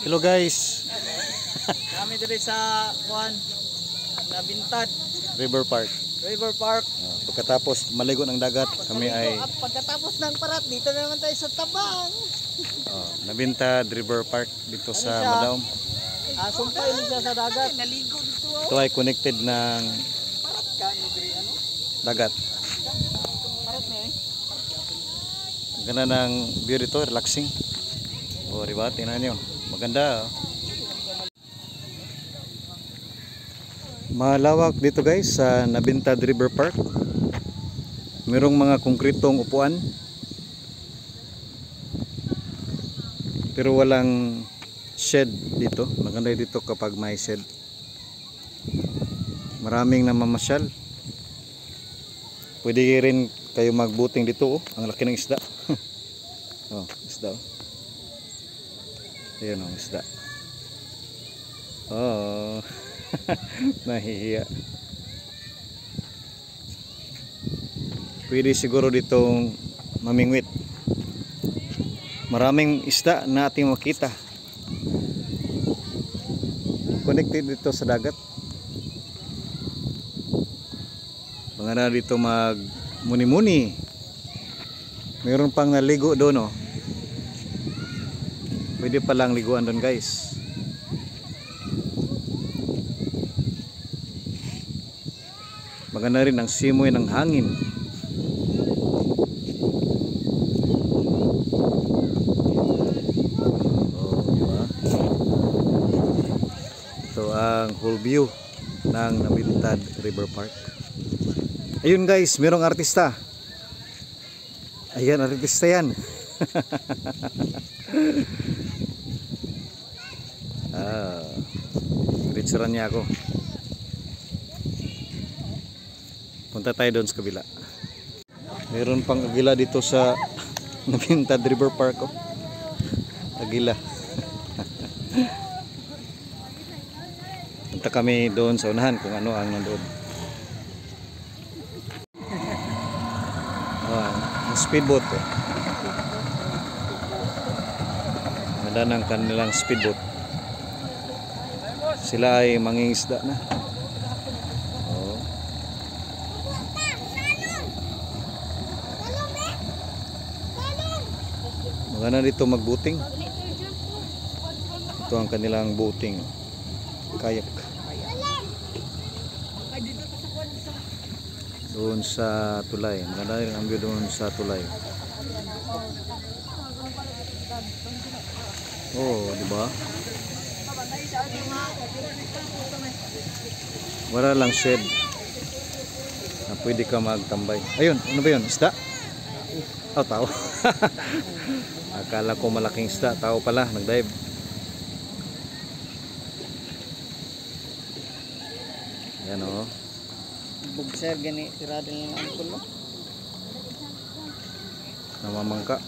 Hello guys. Kami diri sa Juan Nabintad River Park. River Park. Pagkatapos maligo ng dagat, kami ay pagkatapos ng parat dito na naman tayo sa Tabang. Nabintad River Park dito sa siya? Madaum. Sumpay mo siya sa dagat. Naligo dito. Ito ay connected ng Parat ka ni diri ano? dagat. Parat ni. Ang ganda ng view dito, relaxing. O, diba? Tingnan nyo. Maganda. Malawak dito guys sa Nabintad River Park. Mayroong mga konkretong upuan. Pero walang shed dito. Maganda dito kapag may shed. Maraming namamasyal. Pwede rin kayo magbuting dito. Oh. Ang laki ng isda. Oh, isda. Oh. Ayan ang isda. Oh. Nahihiya. Pwede siguro ditong mamingwit. Maraming isda na ating makita. Connected dito sa dagat. Maganda dito mag muni-muni. Mayroon pang naligo doon, oh. Pwede palang liguan doon guys. Maganda rin ang simoy ng hangin. Oh, diba? Ito ang whole view ng Nabintad River Park. Ayun guys, mayroong artista. Ayan, artista yan. Picturean niya ako. Punta tayo doon sa kabila. Meron pang agila dito sa Nabintad River Park. Oh. Agila. Punta kami doon sa unahan kung ano ang nandoon. Ang speedboat. Oh. Ganda ng kanilang speedboat. Sila ay mangingisda na. Oh. Maganda dito magbuting. Ito ang kanilang boating. Kayak. Doon sa tulay. Maganda rin ang view doon sa tulay. Oh, di ba? Wala lang shed na pwede ka magtambay. Ayun, ano ba yun? Isda? Oh, tao. Akala ko malaking isda. Tao pala, nagdive. Yan o. Bugser gani tirado lang ang kulo. Namamangka.